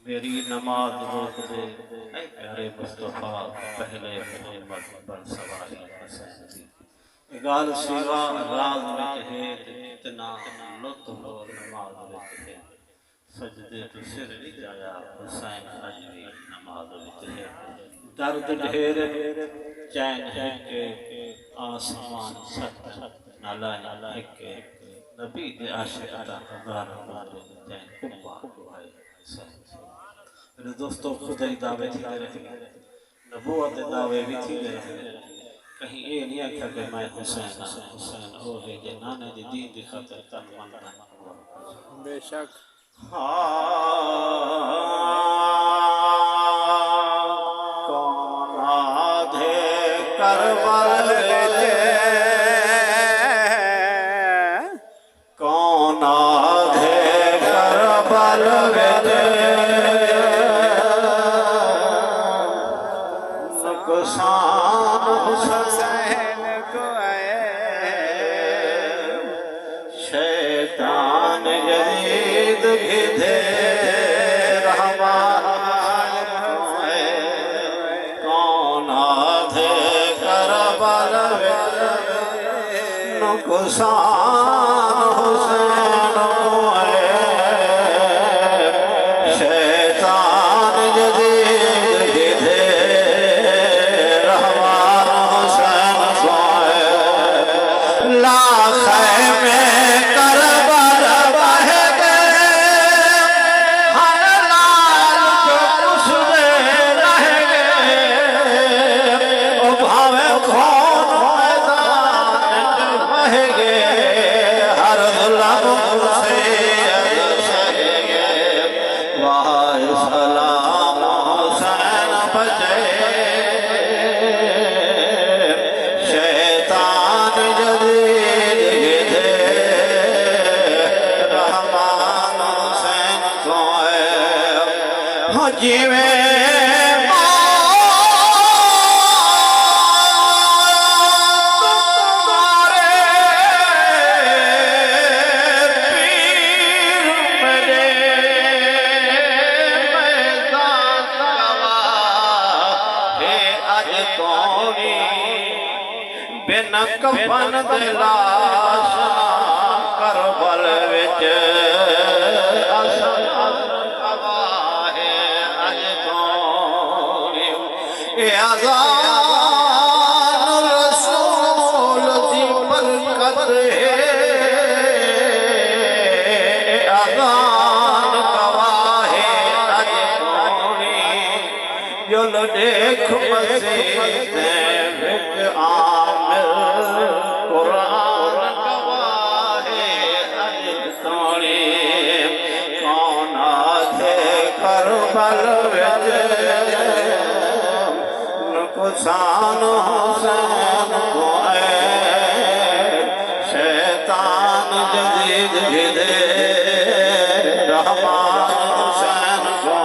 मेरी नमाज रोक दे ऐ प्यारे मुस्तफा पहले मोहम्मद पर सवारी पसंदी गाल सिवा राज में कहे इतना लुत्फ हो नमाज में कहे सजदे तो सिर नहीं जाया हुसैन अजवी नमाज में कहे दर्द ढेर चैन है के आसमान सत नाला है के नबी दे आशिक दा हजार चैन कुब्बा दुआए मेरे दोस्तों खुदाई दावे थी रहे नबूवत दावे भी थी रहे कहीं ये नहीं आख्या कि मैं हुसैन हो है जे नाने दी दीन दी खातिर तन मन बेशक कौन आधे करबल कौन आधे करबल नुकसान हुसैन को शैतान यजीद गिधे रहमान कौन आधे करबल नुकसान हुसैन को शैतान यजीद गिधे रहमान हुसैन को लाखे में करबल बह गए हर लाल को पुछदे रह गए ओ भावे कौन मैदान बह गए हर जुल्म से सह गए वाह सलाम हुसैन बचे शैतान जदीद गिधे रहमान हुसैन को हो जीवे बिन कफन दे लाश करबल विच गवाहे अज तोनी ए अज़ान रसूल दी बरकत है अज़ान गवाहे अज तोनी जुल देख मसीह विच कुरान गवाहे अज तोनी कौन आधे करबल विच नुकसान हुसैन को शैतान जदीद गिधे रहमान हुसैन को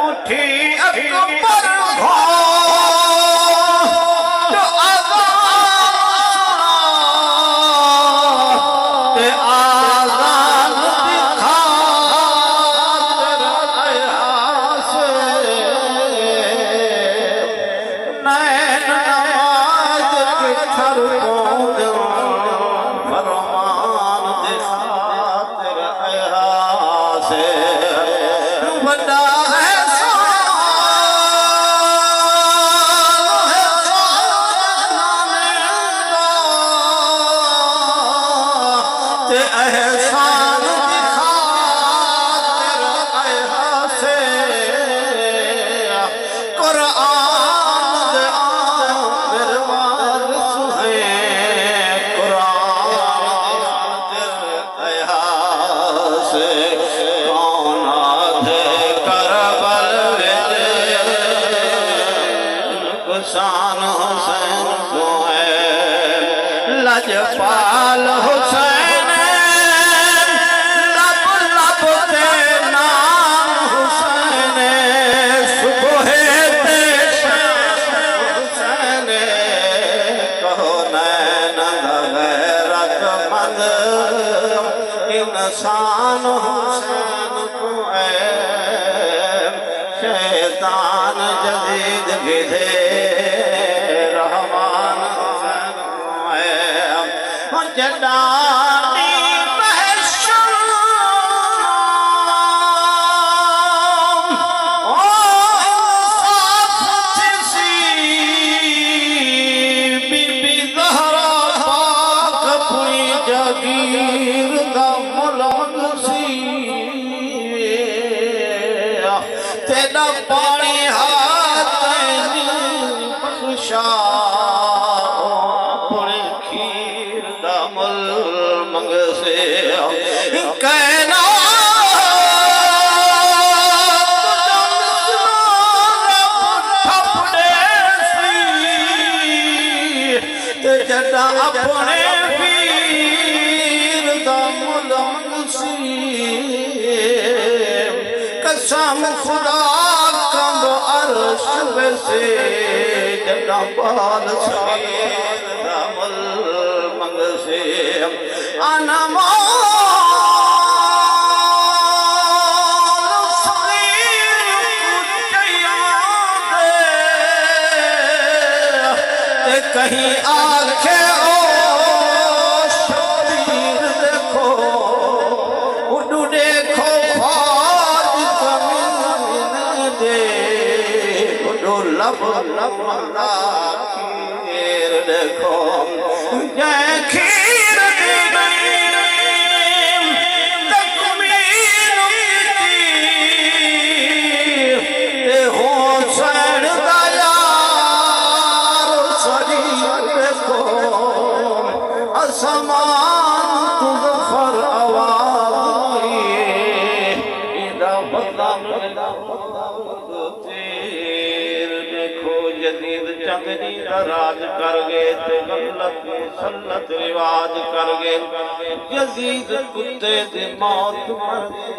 उठी अकबर लजपाल हुसैन लब लब ते नाम हुसैन सुबह ते हुसैन कहो नैन गैरत मंद इंसान शान हुसैन को शैतान जदीद गिधे रहमान हुसैन को जडानी तेरा पानी हाथ बख्शा अपने खीर दा मुल मंग से कहना जड़ा अपने पीर दा मुल मंग सी कसम खुदा कंब अर्श से जड़ा बाल सागर दामल मंग से अनमा कहीं आखे ओ शबीर देखो उडू देखो ख्वाज कमीन दे उडू लब लब खीर देखो जय खीर दे तकमीन ते हो सैन दया समान तुज़फर आवाज़ इदा तेर देखो जदीद चंदनी दा राज कर गए ते गलत मुसल्लत रिवाज कर गए जदीद कुत्ते दी मौत मर गए।